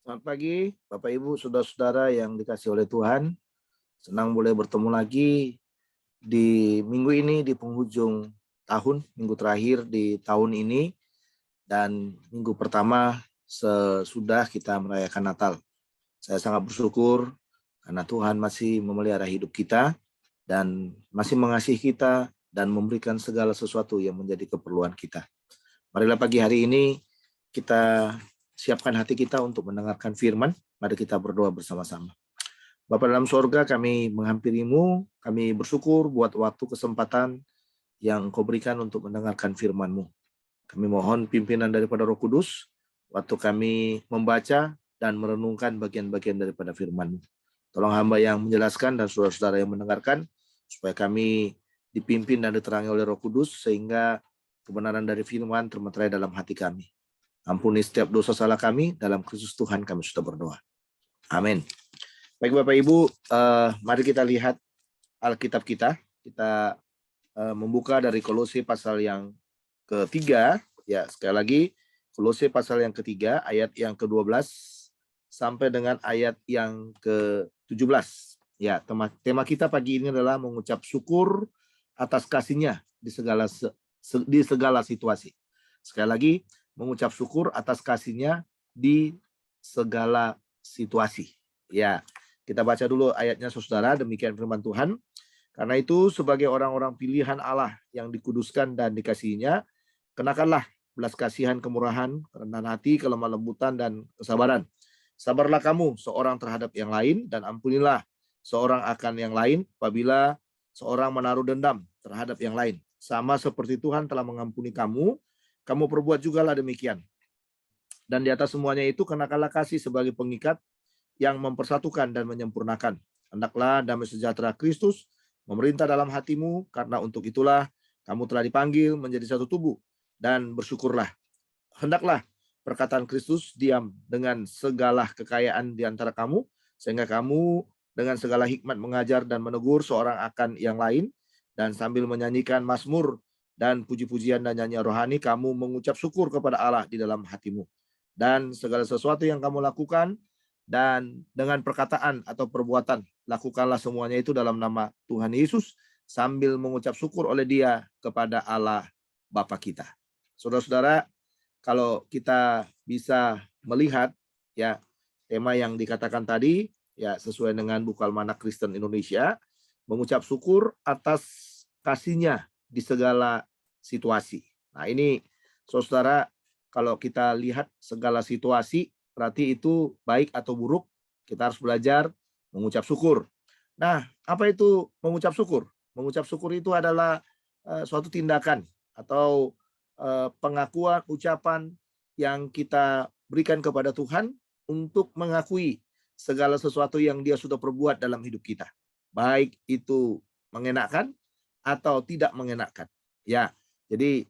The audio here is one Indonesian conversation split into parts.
Selamat pagi, Bapak Ibu, saudara-saudara yang dikasih oleh Tuhan. Senang boleh bertemu lagi di minggu ini, di penghujung tahun, minggu terakhir di tahun ini, dan minggu pertama sesudah kita merayakan Natal. Saya sangat bersyukur karena Tuhan masih memelihara hidup kita dan masih mengasihi kita dan memberikan segala sesuatu yang menjadi keperluan kita. Marilah pagi hari ini kita siapkan hati kita untuk mendengarkan firman. Mari kita berdoa bersama-sama. Bapa dalam sorga, kami menghampirimu, kami bersyukur buat waktu kesempatan yang Engkau berikan untuk mendengarkan firman-Mu. Kami mohon pimpinan daripada Roh Kudus, waktu kami membaca dan merenungkan bagian-bagian daripada firman-Mu. Tolong hamba yang menjelaskan dan saudara-saudara yang mendengarkan, supaya kami dipimpin dan diterangi oleh Roh Kudus, sehingga kebenaran dari firman termeterai dalam hati kami. Ampuni setiap dosa salah kami, dalam Kristus Tuhan kami sudah berdoa. Amin. Baik Bapak Ibu, mari kita lihat Alkitab kita. Kita membuka dari Kolose pasal yang ketiga. Ya, sekali lagi, Kolose pasal yang ketiga, ayat yang ke-12 sampai dengan ayat yang ke-17. Ya, tema kita pagi ini adalah mengucap syukur atas kasih-Nya di segala situasi. Sekali lagi, mengucap syukur atas kasih-Nya di segala situasi. Ya, kita baca dulu ayatnya saudara, demikian firman Tuhan. Karena itu sebagai orang-orang pilihan Allah yang dikuduskan dan dikasihinya, kenakanlah belas kasihan, kemurahan, kerendahan hati, kelemah lembutan, dan kesabaran. Sabarlah kamu seorang terhadap yang lain, dan ampunilah seorang akan yang lain apabila seorang menaruh dendam terhadap yang lain. Sama seperti Tuhan telah mengampuni kamu, kamu perbuat jugalah demikian. Dan di atas semuanya itu kenakanlah kasih sebagai pengikat yang mempersatukan dan menyempurnakan. Hendaklah damai sejahtera Kristus memerintah dalam hatimu, karena untuk itulah kamu telah dipanggil menjadi satu tubuh, dan bersyukurlah. Hendaklah perkataan Kristus diam dengan segala kekayaan di antara kamu, sehingga kamu dengan segala hikmat mengajar dan menegur seorang akan yang lain, dan sambil menyanyikan mazmur dan puji-pujian dan nyanyian rohani, kamu mengucap syukur kepada Allah di dalam hatimu. Dan segala sesuatu yang kamu lakukan, dan dengan perkataan atau perbuatan, lakukanlah semuanya itu dalam nama Tuhan Yesus, sambil mengucap syukur oleh Dia kepada Allah Bapa kita. Saudara-saudara, kalau kita bisa melihat ya tema yang dikatakan tadi, ya sesuai dengan Buku Almanak Kristen Indonesia, mengucap syukur atas kasih-Nya di segala situasi. Nah ini saudara, kalau kita lihat segala situasi, berarti itu baik atau buruk, kita harus belajar mengucap syukur. Nah, apa itu mengucap syukur? Mengucap syukur itu adalah suatu tindakan atau pengakuan, ucapan yang kita berikan kepada Tuhan untuk mengakui segala sesuatu yang Dia sudah perbuat dalam hidup kita. Baik itu mengenakan atau tidak mengenakan. Ya, jadi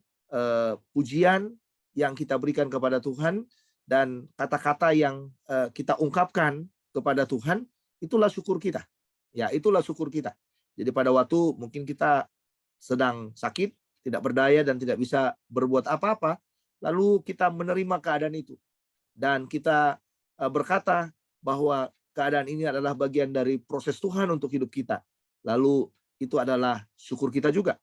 pujian yang kita berikan kepada Tuhan dan kata-kata yang kita ungkapkan kepada Tuhan, itulah syukur kita. Ya, itulah syukur kita. Jadi pada waktu mungkin kita sedang sakit, tidak berdaya dan tidak bisa berbuat apa-apa, lalu kita menerima keadaan itu. Dan kita berkata bahwa keadaan ini adalah bagian dari proses Tuhan untuk hidup kita. Lalu itu adalah syukur kita juga.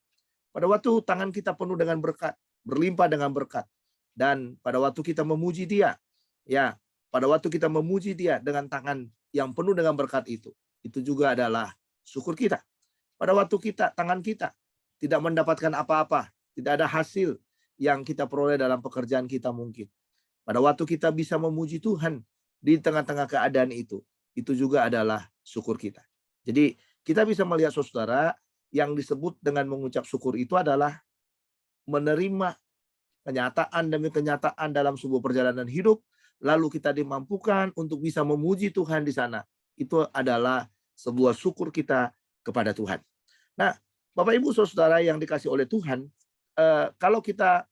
Pada waktu tangan kita penuh dengan berkat, berlimpah dengan berkat, dan pada waktu kita memuji Dia, ya, pada waktu kita memuji Dia dengan tangan yang penuh dengan berkat itu juga adalah syukur kita. Pada waktu tangan kita tidak mendapatkan apa-apa, tidak ada hasil yang kita peroleh dalam pekerjaan kita mungkin. Pada waktu kita bisa memuji Tuhan di tengah-tengah keadaan itu juga adalah syukur kita. Jadi kita bisa melihat saudara, yang disebut dengan mengucap syukur itu adalah menerima kenyataan demi kenyataan dalam sebuah perjalanan hidup, lalu kita dimampukan untuk bisa memuji Tuhan di sana. Itu adalah sebuah syukur kita kepada Tuhan. Nah, Bapak Ibu saudara yang dikasih oleh Tuhan, kalau kita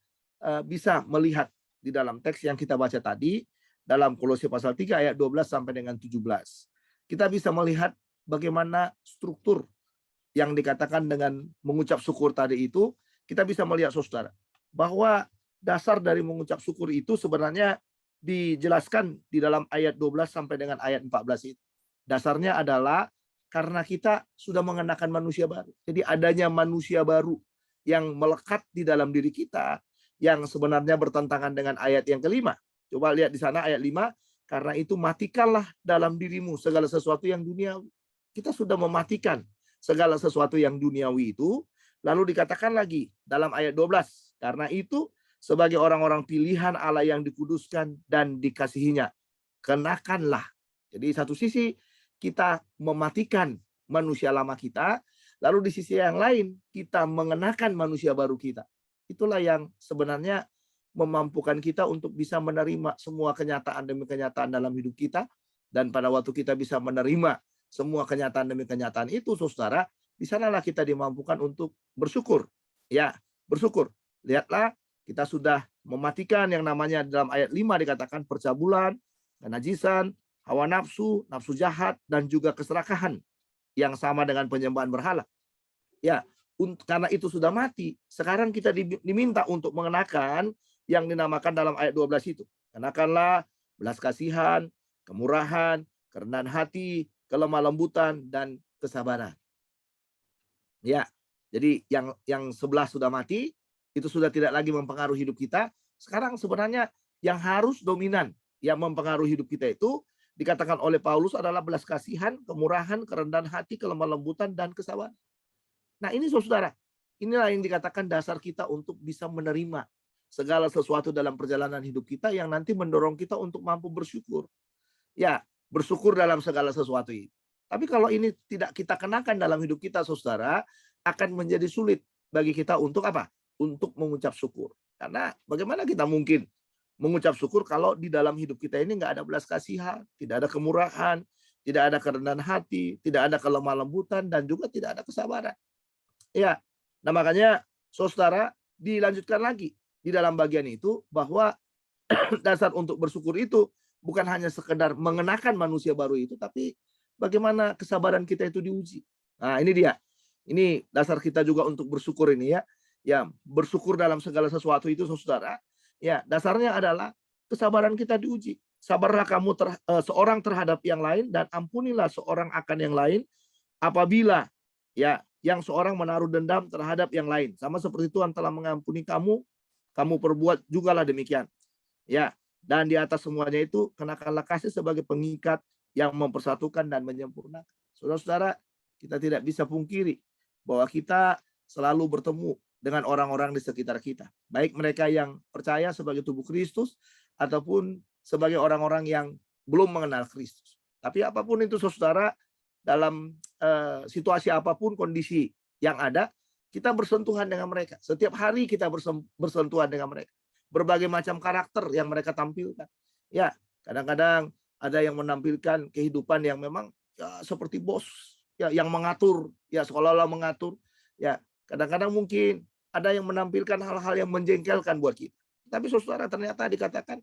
bisa melihat di dalam teks yang kita baca tadi, dalam Kolose pasal 3 ayat 12 sampai dengan 17, kita bisa melihat bagaimana struktur yang dikatakan dengan mengucap syukur tadi itu. Kita bisa melihat saudara, bahwa dasar dari mengucap syukur itu sebenarnya dijelaskan di dalam ayat 12 sampai dengan ayat 14 itu. Dasarnya adalah karena kita sudah mengenakan manusia baru. Jadi adanya manusia baru yang melekat di dalam diri kita yang sebenarnya bertentangan dengan ayat yang kelima. Coba lihat di sana ayat 5, karena itu matikanlah dalam dirimu segala sesuatu yang duniawi. Kita sudah mematikan segala sesuatu yang duniawi itu. Lalu dikatakan lagi dalam ayat 12, karena itu sebagai orang-orang pilihan Allah yang dikuduskan dan dikasihinya, kenakanlah. Jadi satu sisi kita mematikan manusia lama kita, lalu di sisi yang lain kita mengenakan manusia baru kita. Itulah yang sebenarnya memampukan kita untuk bisa menerima semua kenyataan demi kenyataan dalam hidup kita. Dan pada waktu kita bisa menerima semua kenyataan demi kenyataan itu, saudara, di sanalah kita dimampukan untuk bersyukur. Ya, bersyukur. Lihatlah, kita sudah mematikan yang namanya dalam ayat 5 dikatakan percabulan, kenajisan, hawa nafsu, nafsu jahat, dan juga keserakahan yang sama dengan penyembahan berhala. Ya, karena itu sudah mati, sekarang kita diminta untuk mengenakan yang dinamakan dalam ayat 12 itu. Kenakanlah belas kasihan, kemurahan, kerendahan hati, kelemah lembutan, dan kesabaran. Ya, jadi yang 11 sudah mati, itu sudah tidak lagi mempengaruhi hidup kita. Sekarang sebenarnya yang harus dominan, yang mempengaruhi hidup kita itu dikatakan oleh Paulus adalah belas kasihan, kemurahan, kerendahan hati, kelemah lembutan, dan kesabaran. Nah ini saudara, inilah yang dikatakan dasar kita untuk bisa menerima segala sesuatu dalam perjalanan hidup kita yang nanti mendorong kita untuk mampu bersyukur. Ya, bersyukur dalam segala sesuatu itu. Tapi kalau ini tidak kita kenakan dalam hidup kita, saudara, akan menjadi sulit bagi kita untuk apa? Untuk mengucap syukur. Karena bagaimana kita mungkin mengucap syukur kalau di dalam hidup kita ini nggak ada belas kasihan, tidak ada kemurahan, tidak ada kerendahan hati, tidak ada kelemah lembutan, dan juga tidak ada kesabaran. Ya, nah makanya saudara dilanjutkan lagi di dalam bagian itu bahwa dasar untuk bersyukur itu bukan hanya sekedar mengenakan manusia baru itu, tapi bagaimana kesabaran kita itu diuji. Nah ini dia, ini dasar kita juga untuk bersyukur ini ya. Ya, bersyukur dalam segala sesuatu itu saudara. Ya, dasarnya adalah kesabaran kita diuji. Sabarlah kamu seorang terhadap yang lain dan ampunilah seorang akan yang lain apabila ya yang seorang menaruh dendam terhadap yang lain. Sama seperti Tuhan telah mengampuni kamu, kamu perbuat jugalah demikian. Ya, dan di atas semuanya itu kenakanlah kasih sebagai pengikat yang mempersatukan dan menyempurnakan. Saudara-saudara, kita tidak bisa pungkiri bahwa kita selalu bertemu dengan orang-orang di sekitar kita. Baik mereka yang percaya sebagai tubuh Kristus ataupun sebagai orang-orang yang belum mengenal Kristus. Tapi apapun itu saudara, dalam situasi apapun kondisi yang ada, kita bersentuhan dengan mereka. Setiap hari kita bersentuhan dengan mereka. Berbagai macam karakter yang mereka tampilkan. Ya, kadang-kadang ada yang menampilkan kehidupan yang memang ya, seperti bos, ya, yang mengatur, ya seolah-olah mengatur. Ya, kadang-kadang mungkin ada yang menampilkan hal-hal yang menjengkelkan buat kita. Tapi saudara ternyata dikatakan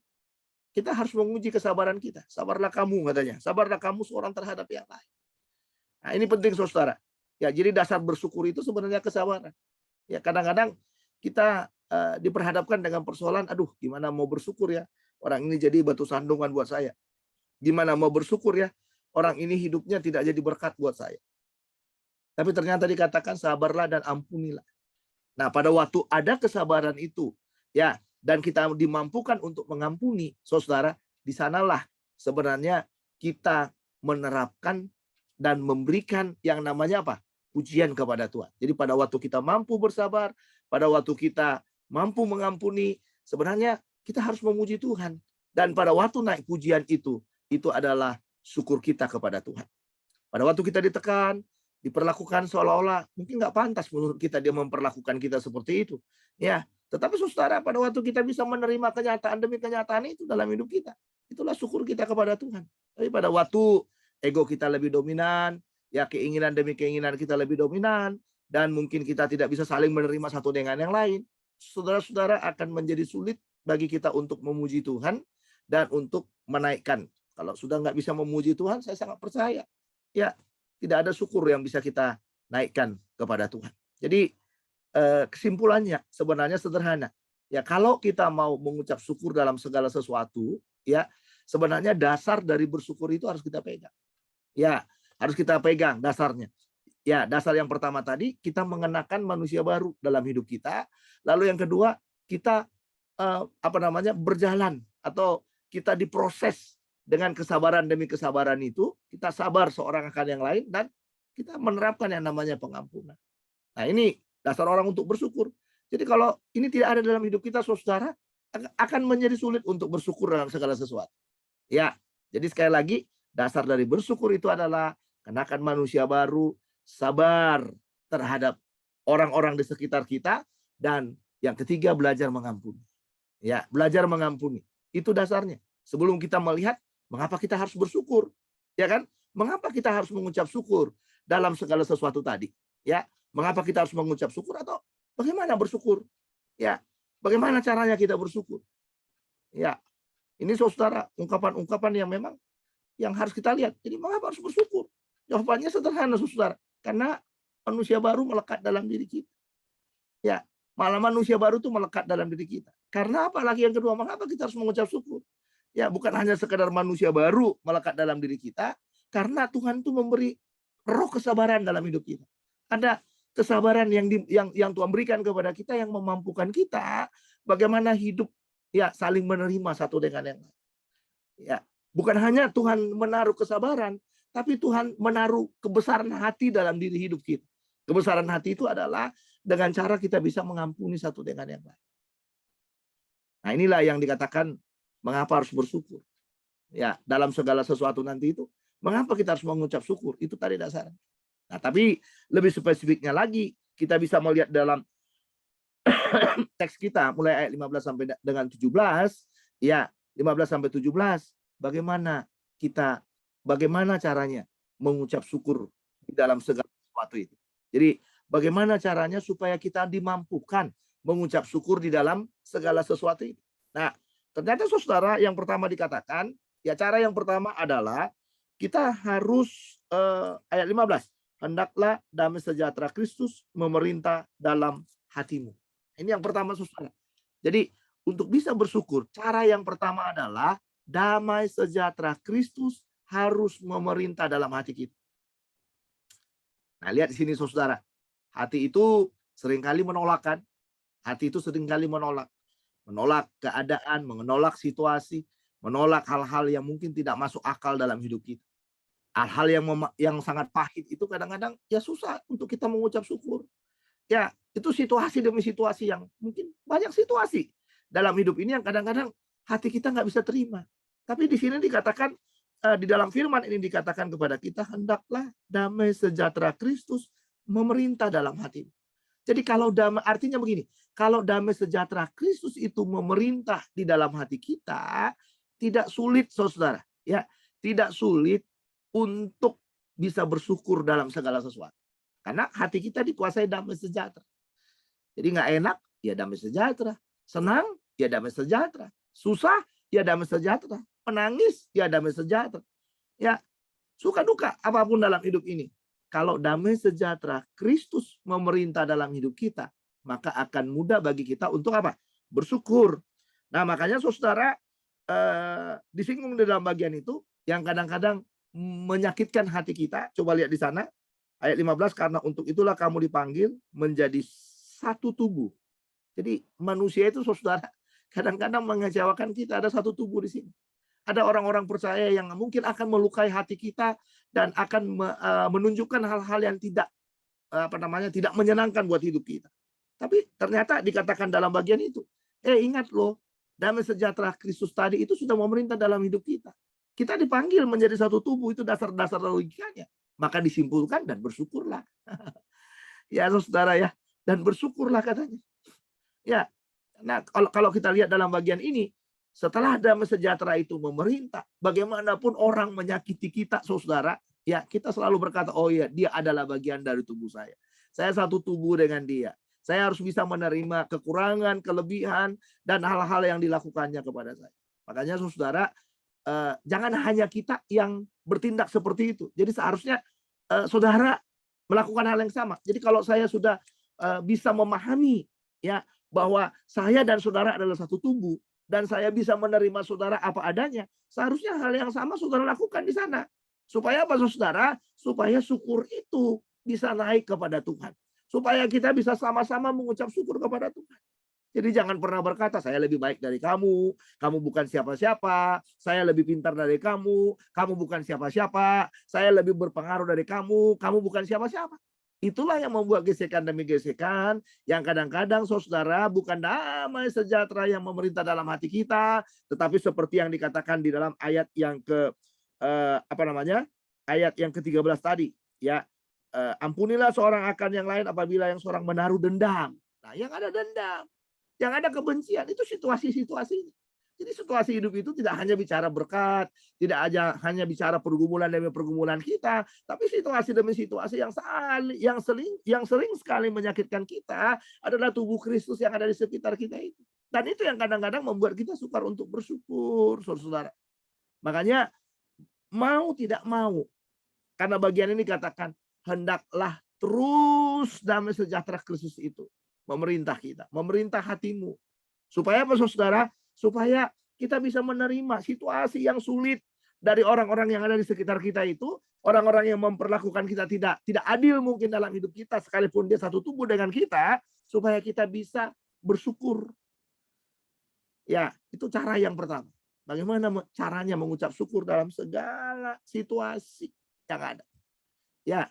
kita harus menguji kesabaran kita. Sabarlah kamu katanya. Sabarlah kamu seorang terhadap yang lain. Nah, ini penting saudara. Ya, jadi dasar bersyukur itu sebenarnya kesabaran. Ya, kadang-kadang kita diperhadapkan dengan persoalan, aduh, gimana mau bersyukur ya? Orang ini jadi batu sandungan buat saya. Gimana mau bersyukur ya? Orang ini hidupnya tidak jadi berkat buat saya. Tapi ternyata dikatakan sabarlah dan ampunilah. Nah, pada waktu ada kesabaran itu, ya, dan kita dimampukan untuk mengampuni, saudara, di sanalah sebenarnya kita menerapkan dan memberikan yang namanya apa? Pujian kepada Tuhan. Jadi pada waktu kita mampu bersabar, pada waktu kita mampu mengampuni, sebenarnya kita harus memuji Tuhan. Dan pada waktu naik pujian itu adalah syukur kita kepada Tuhan. Pada waktu kita ditekan, diperlakukan seolah-olah mungkin nggak pantas menurut kita dia memperlakukan kita seperti itu. Ya, tetapi saudara pada waktu kita bisa menerima kenyataan demi kenyataan itu dalam hidup kita, itulah syukur kita kepada Tuhan. Tapi pada waktu ego kita lebih dominan, ya keinginan demi keinginan kita lebih dominan, dan mungkin kita tidak bisa saling menerima satu dengan yang lain, saudara-saudara akan menjadi sulit bagi kita untuk memuji Tuhan dan untuk menaikkan. Kalau sudah nggak bisa memuji Tuhan, saya sangat percaya, ya tidak ada syukur yang bisa kita naikkan kepada Tuhan. Jadi kesimpulannya sebenarnya sederhana. Ya, kalau kita mau mengucap syukur dalam segala sesuatu, ya, sebenarnya dasar dari bersyukur itu harus kita pegang. Ya, harus kita pegang dasarnya. Ya, dasar yang pertama tadi kita mengenakan manusia baru dalam hidup kita. Lalu yang kedua, kita berjalan atau kita diproses dengan kesabaran demi kesabaran itu, kita sabar seorang akan yang lain dan kita menerapkan yang namanya pengampunan. Nah, ini dasar orang untuk bersyukur. Jadi kalau ini tidak ada dalam hidup kita, saudara, akan menjadi sulit untuk bersyukur dalam segala sesuatu. Ya, jadi sekali lagi, dasar dari bersyukur itu adalah kenakan manusia baru, sabar terhadap orang-orang di sekitar kita, dan yang ketiga belajar mengampuni. Ya, belajar mengampuni. Itu dasarnya. Sebelum kita melihat mengapa kita harus bersyukur, ya kan? Mengapa kita harus mengucap syukur dalam segala sesuatu tadi? Ya, mengapa kita harus mengucap syukur atau bagaimana bersyukur? Ya, bagaimana caranya kita bersyukur? Ya, ini saudara, ungkapan-ungkapan yang memang yang harus kita lihat. Jadi mengapa harus bersyukur? Jawabannya sederhana, saudara. Karena manusia baru melekat dalam diri kita. Ya, malah manusia baru itu melekat dalam diri kita. Karena apalagi yang kedua, mengapa kita harus mengucap syukur? Ya, bukan hanya sekedar manusia baru melekat dalam diri kita, karena Tuhan itu memberi roh kesabaran dalam hidup kita. Ada kesabaran yang Tuhan berikan kepada kita yang memampukan kita bagaimana hidup ya saling menerima satu dengan yang lain. Ya, bukan hanya Tuhan menaruh kesabaran, tapi Tuhan menaruh kebesaran hati dalam diri hidup kita. Kebesaran hati itu adalah dengan cara kita bisa mengampuni satu dengan yang lain. Nah, inilah yang dikatakan mengapa harus bersyukur. Ya, dalam segala sesuatu nanti itu, mengapa kita harus mengucap syukur? Itu tadi dasarnya. Nah, tapi lebih spesifiknya lagi, kita bisa melihat dalam teks kita mulai ayat 15 sampai dengan 17, ya, 15 sampai 17, bagaimana caranya mengucap syukur di dalam segala sesuatu itu. Jadi, bagaimana caranya supaya kita dimampukan mengucap syukur di dalam segala sesuatu itu. Nah, ternyata saudara, yang pertama dikatakan, ya cara yang pertama adalah kita harus ayat 15, hendaklah damai sejahtera Kristus memerintah dalam hatimu. Ini yang pertama, saudara. Jadi untuk bisa bersyukur, cara yang pertama adalah damai sejahtera Kristus harus memerintah dalam hati kita. Nah, lihat di sini, saudara. Hati itu seringkali menolak, kan? Hati itu seringkali menolak. Menolak keadaan, menolak situasi, menolak hal-hal yang mungkin tidak masuk akal dalam hidup kita. Hal-hal yang sangat pahit itu kadang-kadang ya susah untuk kita mengucap syukur. Ya, itu situasi demi situasi yang mungkin banyak situasi dalam hidup ini yang kadang-kadang hati kita nggak bisa terima. Tapi di sini dikatakan, di dalam firman ini dikatakan kepada kita, hendaklah damai sejahtera Kristus memerintah dalam hati. Jadi kalau damai, artinya begini, kalau damai sejahtera Kristus itu memerintah di dalam hati kita, tidak sulit, saudara, ya, tidak sulit untuk bisa bersyukur dalam segala sesuatu. Karena hati kita dikuasai damai sejahtera. Jadi nggak enak, ya damai sejahtera. Senang, ya damai sejahtera. Susah, ya damai sejahtera. Menangis, ya damai sejahtera. Ya, suka duka apapun dalam hidup ini. Kalau damai sejahtera Kristus memerintah dalam hidup kita, maka akan mudah bagi kita untuk apa? Bersyukur. Nah, makanya saudara, disinggung di dalam bagian itu yang kadang-kadang menyakitkan hati kita. Coba lihat di sana ayat 15, karena untuk itulah kamu dipanggil menjadi satu tubuh. Jadi manusia itu, saudara, kadang-kadang mengecewakan kita. Ada satu tubuh di sini. Ada orang-orang percaya yang mungkin akan melukai hati kita dan akan menunjukkan hal-hal yang tidak tidak menyenangkan buat hidup kita. Tapi ternyata dikatakan dalam bagian itu, ingat loh, damai sejahtera Kristus tadi itu sudah memerintah dalam hidup kita. Kita dipanggil menjadi satu tubuh, itu dasar-dasar logikanya. Maka disimpulkan dan bersyukurlah. Ya, saudara, ya, dan bersyukurlah katanya. Ya, nah kalau kita lihat dalam bagian ini, setelah damai sejahtera itu memerintah, bagaimanapun orang menyakiti kita, saudara, ya kita selalu berkata, oh ya, dia adalah bagian dari tubuh saya. Saya satu tubuh dengan dia. Saya harus bisa menerima kekurangan, kelebihan, dan hal-hal yang dilakukannya kepada saya. Makanya, saudara, jangan hanya kita yang bertindak seperti itu. Jadi seharusnya saudara melakukan hal yang sama. Jadi kalau saya sudah bisa memahami ya bahwa saya dan saudara adalah satu tubuh dan saya bisa menerima saudara apa adanya, seharusnya hal yang sama saudara lakukan di sana. Supaya apa saudara? Supaya syukur itu bisa naik kepada Tuhan. Supaya kita bisa sama-sama mengucap syukur kepada Tuhan. Jadi jangan pernah berkata, saya lebih baik dari kamu bukan siapa-siapa, saya lebih pintar dari kamu bukan siapa-siapa, saya lebih berpengaruh dari kamu bukan siapa-siapa. Itulah yang membuat gesekan demi gesekan, yang kadang-kadang saudara bukan damai sejahtera yang memerintah dalam hati kita, tetapi seperti yang dikatakan di dalam ayat yang ayat yang ke-13 tadi, ya. Ampunilah seorang akan yang lain apabila yang seorang menaruh dendam. Nah, yang ada dendam, yang ada kebencian, itu situasi-situasi. Jadi situasi hidup itu tidak hanya bicara berkat, tidak hanya bicara pergumulan demi pergumulan kita, tapi situasi demi situasi yang sering sekali menyakitkan kita adalah tubuh Kristus yang ada di sekitar kita itu. Dan itu yang kadang-kadang membuat kita sukar untuk bersyukur, saudara. Makanya mau tidak mau, karena bagian ini katakan, hendaklah terus damai sejahtera Kristus itu memerintah kita, memerintah hatimu. Supaya apa saudara? Supaya kita bisa menerima situasi yang sulit dari orang-orang yang ada di sekitar kita itu, orang-orang yang memperlakukan kita tidak adil mungkin dalam hidup kita, sekalipun dia satu tubuh dengan kita, supaya kita bisa bersyukur. Ya, itu cara yang pertama. Bagaimana caranya mengucap syukur dalam segala situasi yang ada. Ya,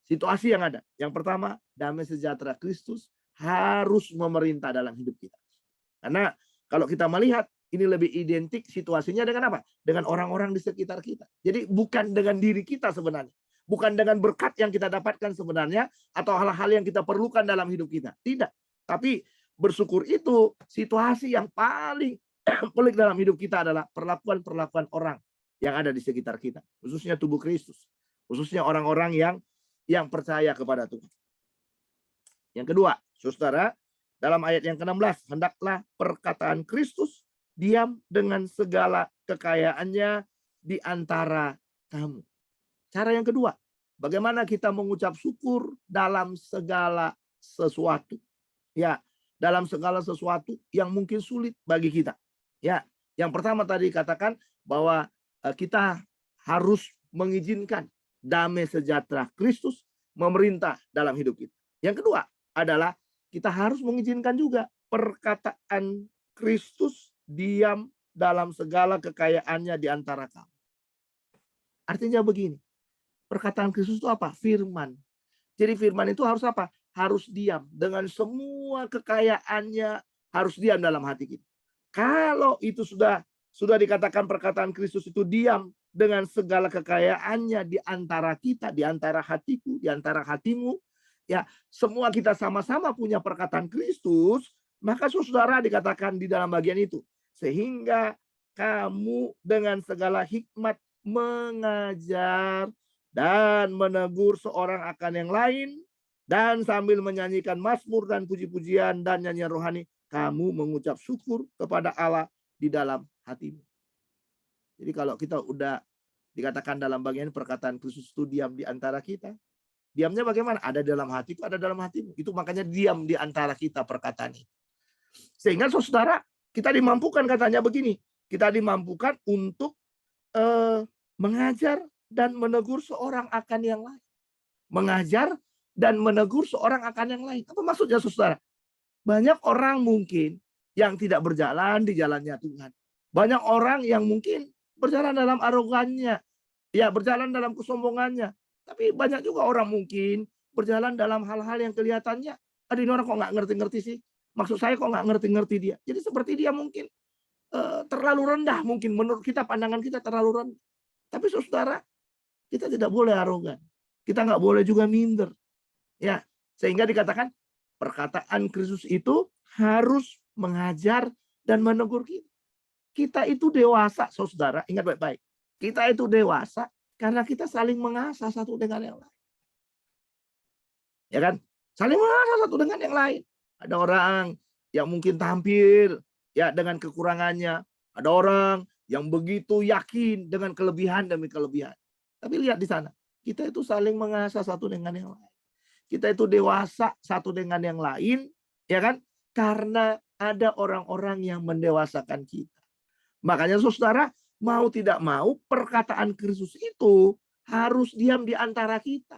situasi yang ada. Yang pertama, damai sejahtera Kristus harus memerintah dalam hidup kita. Karena kalau kita melihat, ini lebih identik situasinya dengan apa? Dengan orang-orang di sekitar kita. Jadi bukan dengan diri kita sebenarnya. Bukan dengan berkat yang kita dapatkan sebenarnya, atau hal-hal yang kita perlukan dalam hidup kita. Tidak. Tapi bersyukur itu situasi yang paling pelik dalam hidup kita adalah perlakuan-perlakuan orang yang ada di sekitar kita. Khususnya tubuh Kristus. Khususnya orang-orang yang percaya kepada Tuhan. Yang kedua, saudara, dalam ayat yang ke-16, hendaklah perkataan Kristus diam dengan segala kekayaannya di antara kamu. Cara yang kedua, bagaimana kita mengucap syukur dalam segala sesuatu. Ya, dalam segala sesuatu yang mungkin sulit bagi kita. Ya, yang pertama tadi katakan bahwa kita harus mengizinkan damai sejahtera Kristus memerintah dalam hidup kita. Yang kedua adalah kita harus mengizinkan juga perkataan Kristus diam dalam segala kekayaannya di antara kamu. Artinya begini, perkataan Kristus itu apa? Firman. Jadi firman itu harus apa? Harus diam. Dengan semua kekayaannya harus diam dalam hati kita. Kalau itu sudah dikatakan perkataan Kristus itu diam dengan segala kekayaannya di antara kita, di antara hatiku, di antara hatimu, ya semua kita sama-sama punya perkataan Kristus, maka saudara dikatakan di dalam bagian itu, sehingga kamu dengan segala hikmat mengajar dan menegur seorang akan yang lain, dan sambil menyanyikan mazmur dan puji-pujian dan nyanyian rohani, kamu mengucap syukur kepada Allah di dalam hatimu. Jadi kalau kita udah dikatakan dalam bagian perkataan Kristus itu diam di antara kita, diamnya bagaimana? Ada dalam hatiku, ada dalam hatimu. Itu makanya diam di antara kita perkataan itu. Sehingga saudara, kita dimampukan katanya begini, kita dimampukan untuk mengajar dan menegur seorang akan yang lain. Mengajar dan menegur seorang akan yang lain. Apa maksudnya saudara? Banyak orang mungkin yang tidak berjalan di jalannya Tuhan. Banyak orang yang mungkin berjalan dalam arogannya, ya berjalan dalam kesombongannya. Tapi banyak juga orang mungkin berjalan dalam hal-hal yang kelihatannya, aduh ini orang kok nggak ngerti-ngerti sih. Maksud saya kok nggak ngerti-ngerti dia. Jadi seperti dia mungkin terlalu rendah, mungkin menurut kita pandangan kita terlalu rendah. Tapi saudara, kita tidak boleh arogan. Kita nggak boleh juga minder. Ya, sehingga dikatakan perkataan Kristus itu harus mengajar dan menegur kita. Kita itu dewasa, saudara. Ingat baik-baik. Kita itu dewasa karena kita saling mengasah satu dengan yang lain. Ya kan? Saling mengasah satu dengan yang lain. Ada orang yang mungkin tampil ya dengan kekurangannya. Ada orang yang begitu yakin dengan kelebihan demi kelebihan. Tapi lihat di sana. Kita itu saling mengasah satu dengan yang lain. Kita itu dewasa satu dengan yang lain, ya kan? Karena ada orang-orang yang mendewasakan kita. Makanya saudara, mau tidak mau perkataan Kristus itu harus diam di antara kita.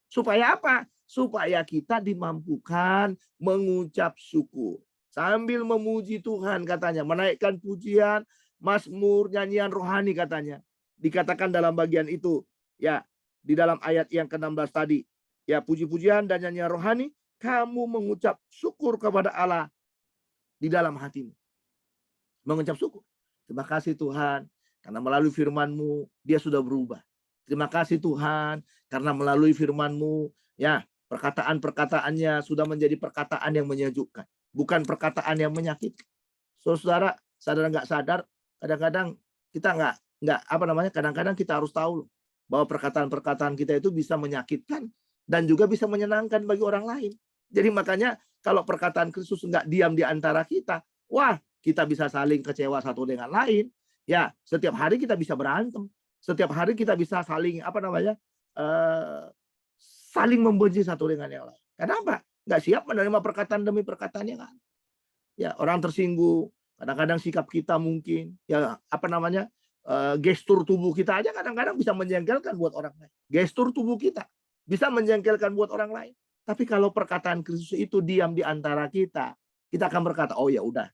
Supaya apa? Supaya kita dimampukan mengucap syukur. Sambil memuji Tuhan katanya. Menaikkan pujian, mazmur, nyanyian rohani katanya. Dikatakan dalam bagian itu. Ya, di dalam ayat yang ke-16 tadi. Ya, puji-pujian dan nyanyian rohani. Kamu mengucap syukur kepada Allah di dalam hatimu. Mengucap syukur. Terima kasih Tuhan. Karena melalui firman-Mu, dia sudah berubah. Terima kasih Tuhan. Karena melalui firman-Mu, ya, perkataan-perkataannya sudah menjadi perkataan yang menyejukkan. Bukan perkataan yang menyakitkan. Saudara, sadar nggak sadar, kadang-kadang kita kadang-kadang kita harus tahu bahwa perkataan-perkataan kita itu bisa menyakitkan dan juga bisa menyenangkan bagi orang lain. Jadi makanya kalau perkataan Kristus nggak diam di antara kita, wah, kita bisa saling kecewa satu dengan lain. Ya, setiap hari kita bisa berantem. Setiap hari kita bisa saling saling membenci satu dengan yang lain. Kenapa? Nggak siap menerima perkataan demi perkataan yang ada. Ya, orang tersinggung. Kadang-kadang sikap kita mungkin, ya gestur tubuh kita aja kadang-kadang bisa menjengkelkan buat orang lain. Gestur tubuh kita bisa menjengkelkan buat orang lain. Tapi kalau perkataan Kristus itu diam di antara kita akan berkata, oh ya udah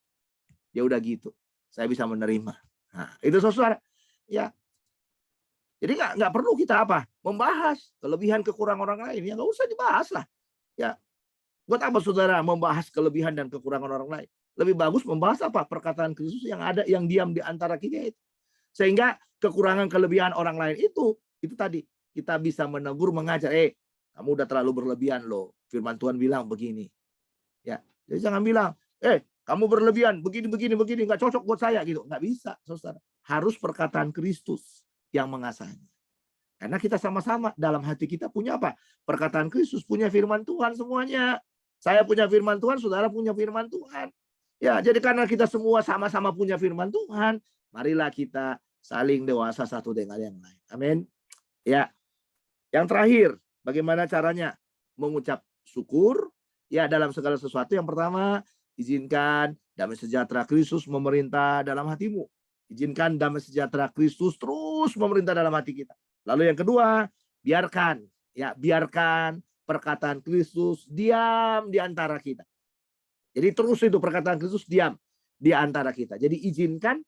gitu, saya bisa menerima. Nah, itu saudara. Ya, jadi nggak perlu kita membahas kelebihan kekurangan orang lain. Ya nggak usah dibahas lah. Ya, buat apa saudara membahas kelebihan dan kekurangan orang lain? Lebih bagus membahas perkataan Kristus yang ada, yang diam di antara kita itu. Sehingga kekurangan kelebihan orang lain itu tadi kita bisa menegur, mengajar. Kamu udah terlalu berlebihan loh. Firman Tuhan bilang begini. Ya, jadi jangan bilang, kamu berlebihan, begini, nggak cocok buat saya gitu. Nggak bisa, saudara. Harus perkataan Kristus yang mengasahnya. Karena kita sama-sama dalam hati kita punya perkataan Kristus, punya firman Tuhan semuanya. Saya punya firman Tuhan, saudara punya firman Tuhan. Ya, jadi karena kita semua sama-sama punya firman Tuhan, marilah kita saling dewasa satu dengan yang lain. Amin. Ya. Yang terakhir, bagaimana caranya mengucap syukur? Ya, dalam segala sesuatu. Yang pertama, izinkan damai sejahtera Kristus memerintah dalam hatimu. Izinkan damai sejahtera Kristus terus memerintah dalam hati kita. Lalu yang kedua, biarkan perkataan Kristus diam di antara kita. Jadi terus itu perkataan Kristus diam di antara kita. Jadi izinkan,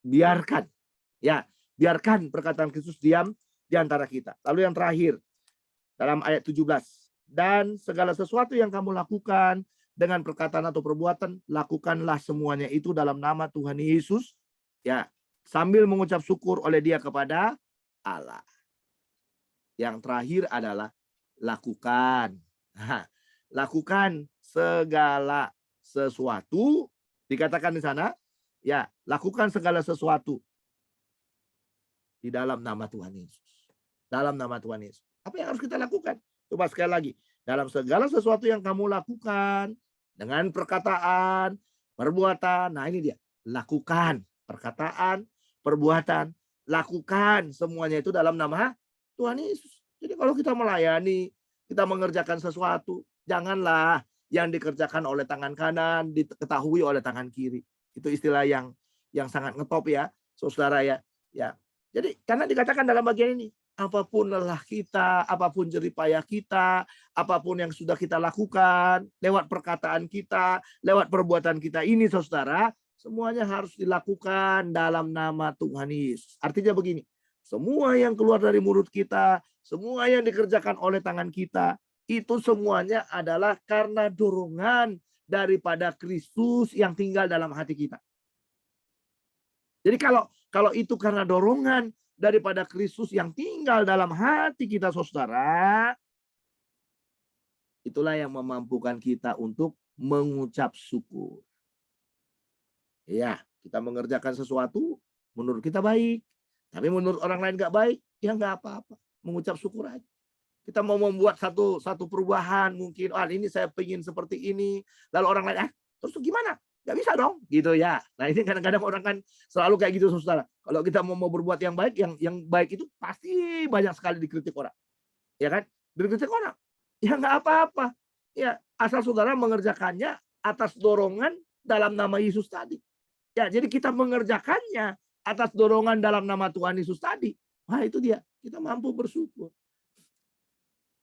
biarkan. Ya, biarkan perkataan Kristus diam di antara kita. Lalu yang terakhir, dalam ayat 17. Dan segala sesuatu yang kamu lakukan dengan perkataan atau perbuatan, lakukanlah semuanya itu dalam nama Tuhan Yesus. Ya, sambil mengucap syukur oleh Dia kepada Allah. Yang terakhir adalah lakukan. Nah, lakukan segala sesuatu. Dikatakan di sana, ya, lakukan segala sesuatu di dalam nama Tuhan Yesus. Dalam nama Tuhan Yesus. Apa yang harus kita lakukan? Coba sekali lagi. Dalam segala sesuatu yang kamu lakukan, dengan perkataan, perbuatan. Nah ini dia. Lakukan. Perkataan, perbuatan. Lakukan. Semuanya itu dalam nama Tuhan Yesus. Jadi kalau kita melayani, kita mengerjakan sesuatu, janganlah yang dikerjakan oleh tangan kanan, diketahui oleh tangan kiri. Itu istilah yang sangat ngetop ya, saudara ya. Ya. Jadi karena dikatakan dalam bagian ini, apapun lelah kita, apapun jerih payah kita, apapun yang sudah kita lakukan, lewat perkataan kita, lewat perbuatan kita ini, saudara, semuanya harus dilakukan dalam nama Tuhan Yesus. Artinya begini, semua yang keluar dari mulut kita, semua yang dikerjakan oleh tangan kita, itu semuanya adalah karena dorongan daripada Kristus yang tinggal dalam hati kita. Jadi kalau itu karena dorongan daripada Kristus yang tinggal dalam hati kita, saudara, itulah yang memampukan kita untuk mengucap syukur. Ya, kita mengerjakan sesuatu menurut kita baik, tapi menurut orang lain nggak baik, ya nggak apa-apa, mengucap syukur aja. Kita mau membuat satu perubahan mungkin, ini saya pengen seperti ini, lalu orang lain, terus gimana? Nggak bisa dong, gitu ya. Nah ini kadang-kadang orang kan selalu kayak gitu, saudara. Kalau kita mau berbuat yang baik, yang baik itu pasti banyak sekali dikritik orang, ya kan? Dikritik orang, ya nggak apa-apa. Ya asal saudara mengerjakannya atas dorongan dalam nama Yesus tadi. Ya, jadi kita mengerjakannya atas dorongan dalam nama Tuhan Yesus tadi. Wah, itu dia. Kita mampu bersyukur.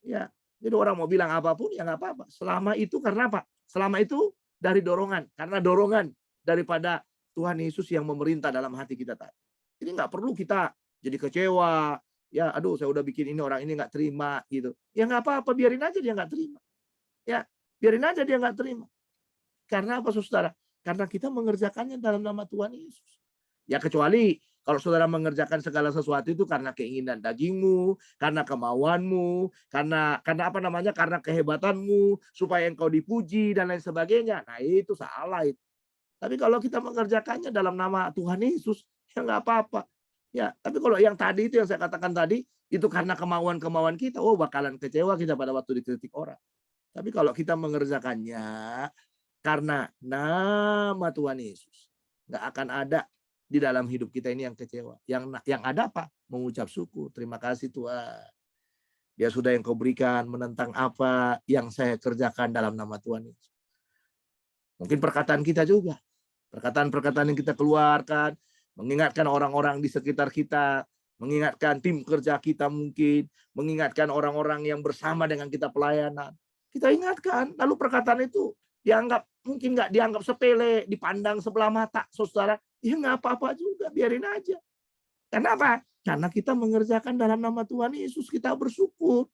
Ya, jadi orang mau bilang apapun ya nggak apa-apa. Selama itu karena apa? Selama itu dari dorongan. Karena dorongan daripada Tuhan Yesus yang memerintah dalam hati kita tadi. Jadi nggak perlu kita jadi kecewa. Ya, aduh saya udah bikin ini orang ini nggak terima gitu. Ya nggak apa-apa, biarin aja dia nggak terima. Ya, biarin aja dia nggak terima. Karena apa, saudara? Karena kita mengerjakannya dalam nama Tuhan Yesus. Ya kecuali kalau saudara mengerjakan segala sesuatu itu karena keinginan dagingmu, karena kemauanmu, karena apa namanya, karena kehebatanmu, supaya engkau dipuji dan lain sebagainya. Nah itu salah itu. Tapi kalau kita mengerjakannya dalam nama Tuhan Yesus, ya nggak apa-apa. Ya, tapi kalau yang tadi itu yang saya katakan tadi, itu karena kemauan-kemauan kita, oh bakalan kecewa kita pada waktu dikritik orang. Tapi kalau kita mengerjakannya karena nama Tuhan Yesus, nggak akan ada di dalam hidup kita ini yang kecewa. Yang ada apa? Mengucap syukur. Terima kasih Tuhan. Dia sudah yang kau berikan menentang apa yang saya kerjakan dalam nama Tuhan Yesus. Mungkin perkataan kita juga. Perkataan-perkataan yang kita keluarkan, mengingatkan orang-orang di sekitar kita, mengingatkan tim kerja kita mungkin, mengingatkan orang-orang yang bersama dengan kita pelayanan. Kita ingatkan, lalu perkataan itu mungkin nggak dianggap sepele, dipandang sebelah mata, saudara. Ya nggak apa-apa juga, biarin aja. Kenapa? Karena kita mengerjakan dalam nama Tuhan Yesus, kita bersyukur.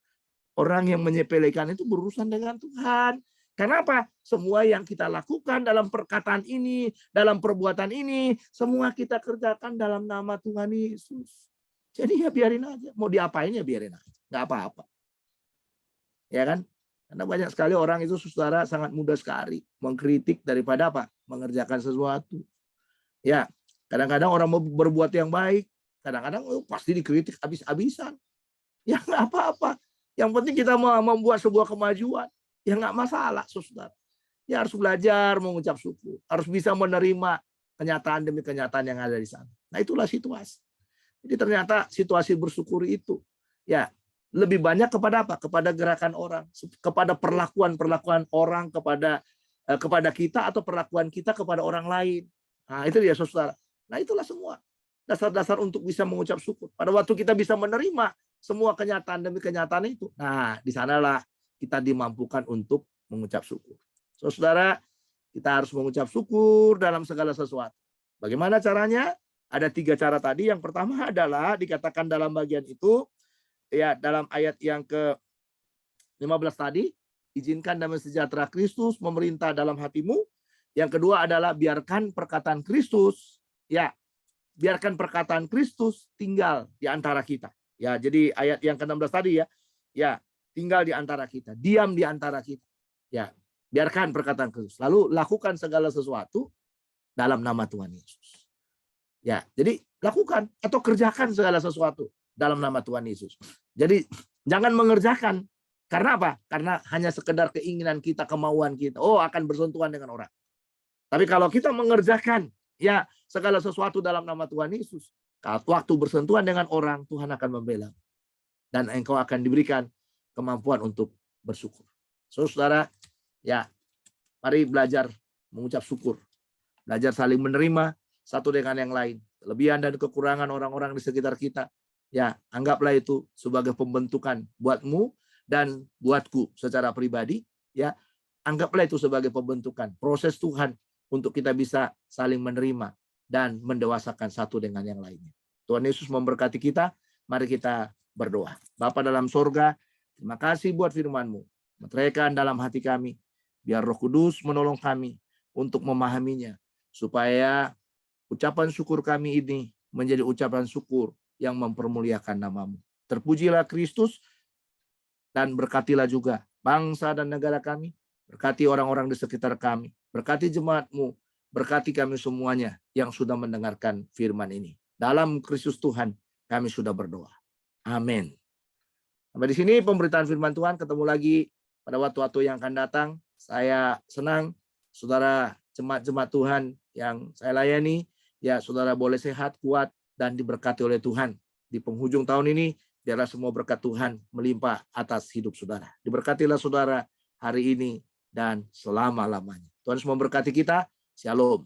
Orang yang menyepelekan itu berurusan dengan Tuhan. Kenapa? Semua yang kita lakukan dalam perkataan ini, dalam perbuatan ini, semua kita kerjakan dalam nama Tuhan Yesus. Jadi ya biarin aja. Mau diapain ya biarin aja. Nggak apa-apa. Ya kan? Karena banyak sekali orang itu, saudara, sangat mudah sekali mengkritik daripada apa? Mengerjakan sesuatu. Ya, kadang-kadang orang mau berbuat yang baik, kadang-kadang pasti dikritik habis-habisan. Ya nggak apa-apa. Yang penting kita mau membuat sebuah kemajuan. Ya nggak masalah, saudara. Ya harus belajar mengucap syukur. Harus bisa menerima kenyataan demi kenyataan yang ada di sana. Nah itulah situasi. Jadi ternyata situasi bersyukur itu ya lebih banyak kepada apa? Kepada gerakan orang, kepada perlakuan orang kepada kita atau perlakuan kita kepada orang lain. Nah, itu dia saudara. Nah, itulah semua dasar-dasar untuk bisa mengucap syukur. Pada waktu kita bisa menerima semua kenyataan demi kenyataan itu. Nah, di sanalah kita dimampukan untuk mengucap syukur. Saudara, kita harus mengucap syukur dalam segala sesuatu. Bagaimana caranya? Ada 3 cara tadi. Yang pertama adalah dikatakan dalam bagian itu, ya dalam ayat yang ke-15 tadi, izinkan damai sejahtera Kristus memerintah dalam hatimu. Yang kedua adalah biarkan perkataan Kristus, ya, biarkan perkataan Kristus tinggal di antara kita. Ya, jadi ayat yang ke-16 tadi ya, tinggal di antara kita, diam di antara kita. Ya, biarkan perkataan Kristus. Lalu lakukan segala sesuatu dalam nama Tuhan Yesus. Ya, jadi lakukan atau kerjakan segala sesuatu dalam nama Tuhan Yesus. Jadi jangan mengerjakan. Karena apa? Karena hanya sekedar keinginan kita, kemauan kita. Oh, akan bersentuhan dengan orang. Tapi kalau kita mengerjakan ya segala sesuatu dalam nama Tuhan Yesus, waktu bersentuhan dengan orang, Tuhan akan membela. Dan engkau akan diberikan kemampuan untuk bersyukur. Saudara, ya, mari belajar mengucap syukur. Belajar saling menerima satu dengan yang lain. Kelebihan dan kekurangan orang-orang di sekitar kita. Ya, anggaplah itu sebagai pembentukan buatmu dan buatku secara pribadi. Ya, anggaplah itu sebagai pembentukan proses Tuhan untuk kita bisa saling menerima dan mendewasakan satu dengan yang lainnya. Tuhan Yesus memberkati kita. Mari kita berdoa. Bapa dalam sorga, terima kasih buat firman-Mu. Meteraikan dalam hati kami. Biar Roh Kudus menolong kami untuk memahaminya. Supaya ucapan syukur kami ini menjadi ucapan syukur yang mempermuliakan nama-Mu. Terpujilah Kristus dan berkatilah juga bangsa dan negara kami. Berkati orang-orang di sekitar kami. Berkati jemaat-Mu. Berkati kami semuanya yang sudah mendengarkan firman ini. Dalam Kristus Tuhan kami sudah berdoa. Amin. Sampai di sini pemberitaan firman Tuhan. Ketemu lagi pada waktu-waktu yang akan datang. Saya senang saudara jemaat-jemaat Tuhan yang saya layani, ya saudara boleh sehat, kuat, dan diberkati oleh Tuhan. Di penghujung tahun ini, biarlah semua berkat Tuhan melimpah atas hidup saudara. Diberkatilah saudara hari ini dan selama-lamanya. Tuhan semua berkati kita. Shalom.